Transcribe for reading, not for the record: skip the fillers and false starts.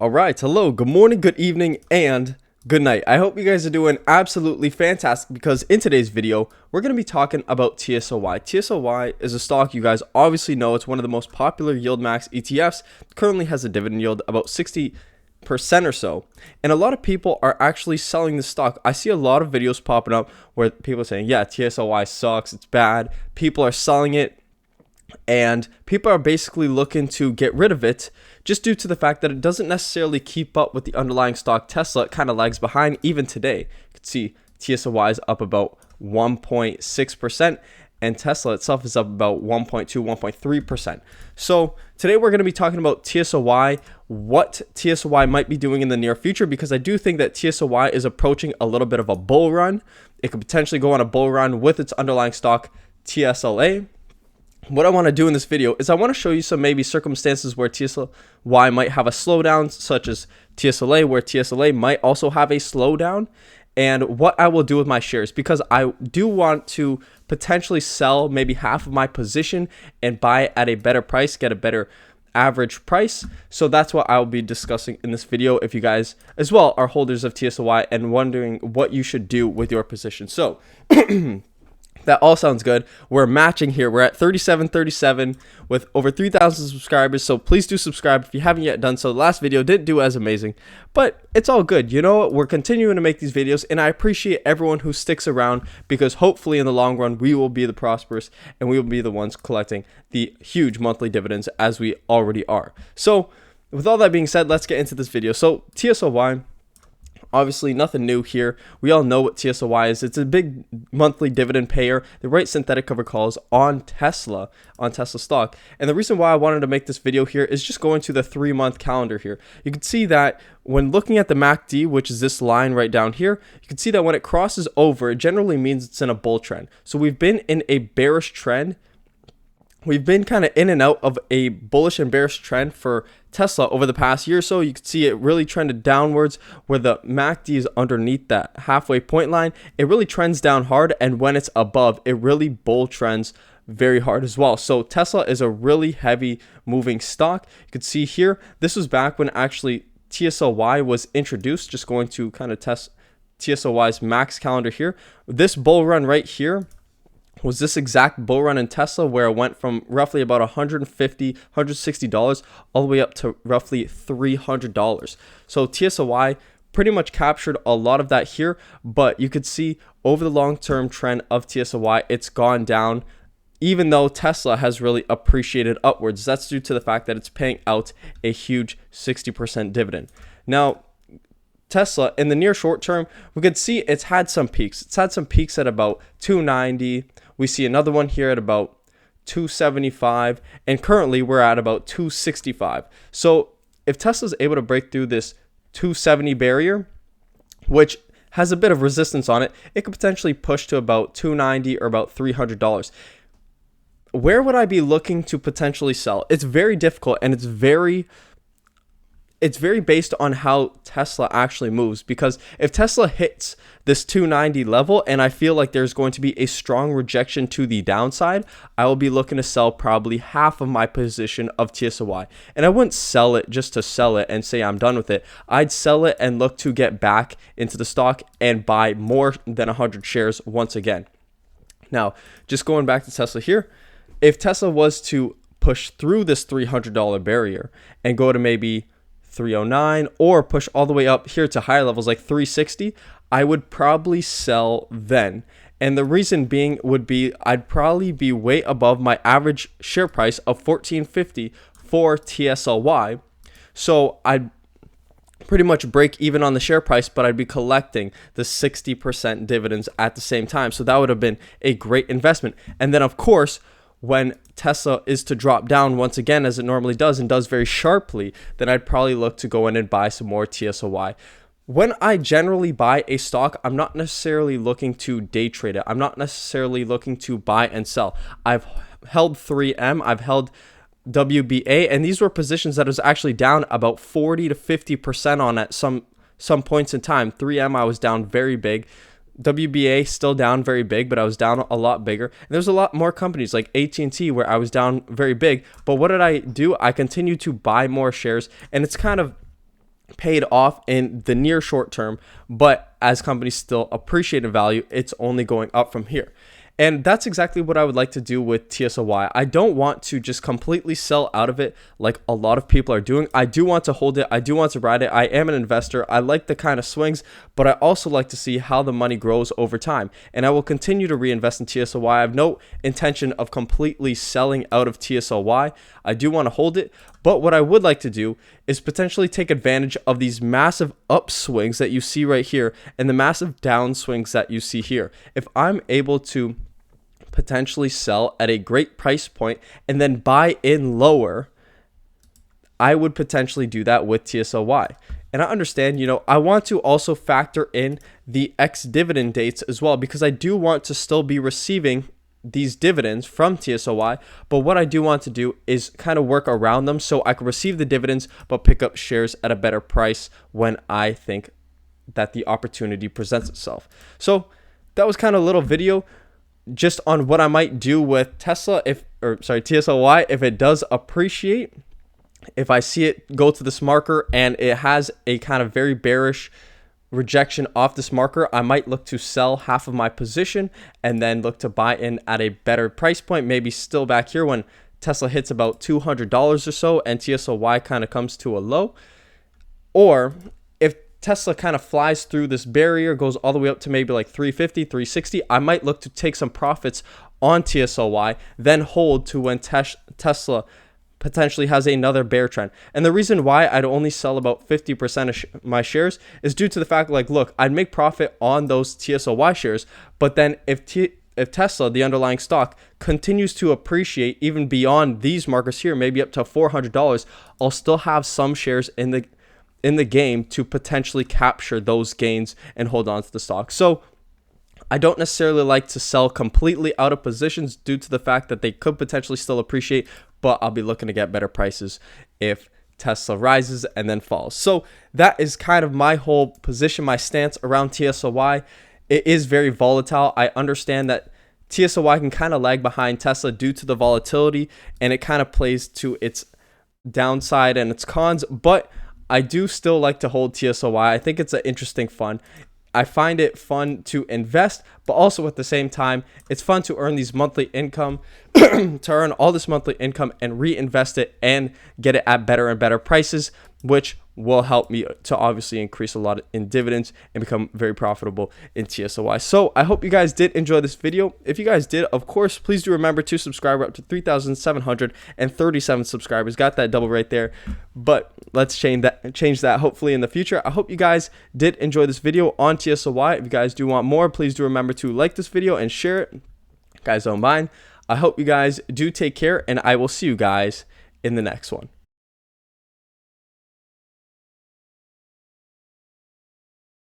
All right, hello, good morning, good evening, and good night. I hope you guys are doing absolutely fantastic because in today's video, we're going to be talking about TSLY. TSLY is a stock you guys obviously know. It's one of the most popular Yieldmax ETFs. Currently has a dividend yield about 60% or so. And a lot of people are actually selling this stock. I see a lot of videos popping up where people are saying, yeah, TSLY sucks, it's bad. People are selling it. And people are basically looking to get rid of it just due to the fact that it doesn't necessarily keep up with the underlying stock Tesla. It kind of lags behind even today. You can see TSLY is up about 1.6% and Tesla itself is up about 1.2, 1.3%. So today we're going to be talking about TSLY, what TSLY might be doing in the near future, because I do think that TSLY is approaching a little bit of a bull run. It could potentially go on a bull run with its underlying stock TSLA. What I want to do in this video is I want to show you some maybe circumstances where TSLY might have a slowdown, such as TSLA, where TSLA might also have a slowdown, and what I will do with my shares, because I do want to potentially sell maybe half of my position and buy it at a better price, get a better average price. So that's what I'll be discussing in this video if you guys as well are holders of TSLY and wondering what you should do with your position. So that all sounds good. We're matching here. We're at 3737 with over 3,000 subscribers. So please do subscribe if you haven't yet done so. The last video didn't do as amazing, but it's all good. You know what? We're continuing to make these videos, and I appreciate everyone who sticks around, because hopefully in the long run, we will be the prosperous and we will be the ones collecting the huge monthly dividends as we already are. So with all that being said, let's get into this video. So TSLY, obviously nothing new here. We all know what TSLY is. It's a big monthly dividend payer. They write synthetic cover calls on Tesla stock. And the reason why I wanted to make this video here is just going to the 3-month calendar here. You can see that when looking at the MACD, which is this line right down here, you can see that when it crosses over, it generally means it's in a bull trend. So we've been in a bearish trend. We've been kind of in and out of a bullish and bearish trend for Tesla over the past year or so. You can see it really trended downwards where the MACD is underneath that halfway point line. It really trends down hard, and when it's above, it really bull trends very hard as well. So Tesla is a really heavy moving stock. You can see here, this was back when actually TSLY was introduced. Just going to kind of test TSLY's max calendar here. This bull run right here was this exact bull run in Tesla, where it went from roughly about $150, $160 all the way up to roughly $300. So TSLY pretty much captured a lot of that here, but you could see over the long-term trend of TSLY, it's gone down, even though Tesla has really appreciated upwards. That's due to the fact that it's paying out a huge 60% dividend. Now, Tesla, in the near short term, we could see it's had some peaks. It's had some peaks at about 290. We see another one here at about 275, and currently we're at about 265. So if Tesla's able to break through this 270 barrier, which has a bit of resistance on it, it could potentially push to about 290 or about $300. Where would I be looking to potentially sell? It's very difficult, and it's very based on how Tesla actually moves, because if Tesla hits this 290 level and I feel like there's going to be a strong rejection to the downside, I will be looking to sell probably half of my position of TSLY. And I wouldn't sell it just to sell it and say I'm done with it. I'd sell it and look to get back into the stock and buy more than 100 shares once again. Now, just going back to Tesla here, if Tesla was to push through this $300 barrier and go to maybe 309 or push all the way up here to higher levels like 360, I would probably sell then. And the reason being would be I'd probably be way above my average share price of $14.50 for TSLY. So I'd pretty much break even on the share price, but I'd be collecting the 60% dividends at the same time. So that would have been a great investment. And then of course, when Tesla is to drop down once again, as it normally does and does very sharply, then I'd probably look to go in and buy some more TSLY. When I generally buy a stock, I'm not necessarily looking to day trade it. I'm not necessarily looking to buy and sell. I've held 3M, I've held WBA, and these were positions that was actually down about 40 to 50% on at some points in time. 3M, I was down very big. WBA still down very big, but I was down a lot bigger. And there's a lot more companies like AT&T where I was down very big. But what did I do? I continued to buy more shares, and it's kind of paid off in the near short term, but as companies still appreciate in value, it's only going up from here. And that's exactly what I would like to do with TSLY. I don't want to just completely sell out of it like a lot of people are doing. I do want to hold it. I do want to ride it. I am an investor. I like the kind of swings, but I also like to see how the money grows over time. And I will continue to reinvest in TSLY. I have no intention of completely selling out of TSLY. I do want to hold it. But what I would like to do is potentially take advantage of these massive upswings that you see right here and the massive downswings that you see here. If I'm able to potentially sell at a great price point and then buy in lower, I would potentially do that with TSLY. And I understand, I want to also factor in the ex-dividend dates as well, because I do want to still be receiving these dividends from TSLY, but what I do want to do is kind of work around them so I can receive the dividends but pick up shares at a better price when I think that the opportunity presents itself. So that was kind of a little video just on what I might do with TSLY if it does appreciate. If I see it go to this marker and it has a kind of very bearish rejection off this marker, I might look to sell half of my position and then look to buy in at a better price point, maybe still back here when Tesla hits about $200 or so and TSLY kind of comes to a low. Or if Tesla kind of flies through this barrier, goes all the way up to maybe like 350, 360, I might look to take some profits on TSLY, then hold to when Tesla potentially has another bear trend. And the reason why I'd only sell about 50% of my shares is due to the fact, look, I'd make profit on those TSLY shares, but then if Tesla, the underlying stock, continues to appreciate even beyond these markers here, maybe up to $400, I'll still have some shares in the game to potentially capture those gains and hold on to the stock. So I don't necessarily like to sell completely out of positions due to the fact that they could potentially still appreciate, but I'll be looking to get better prices if Tesla rises and then falls. So that is kind of my whole position, my stance around TSLY. It is very volatile. I understand that TSLY can kind of lag behind Tesla due to the volatility, and it kind of plays to its downside and its cons, but I do still like to hold TSLY. I think it's an interesting fund. I find it fun to invest, but also at the same time, it's fun to earn these monthly income, to earn all this monthly income and reinvest it and get it at better and better prices, which will help me to obviously increase a lot in dividends and become very profitable in TSLY. So I hope you guys did enjoy this video. If you guys did, of course, please do remember to subscribe. We're up to 3,737 subscribers. Got that double right there, but let's change that hopefully in the future. I hope you guys did enjoy this video on TSLY. If you guys do want more, please do remember to like this video and share it. Guys don't mind. I hope you guys do take care, and I will see you guys in the next one.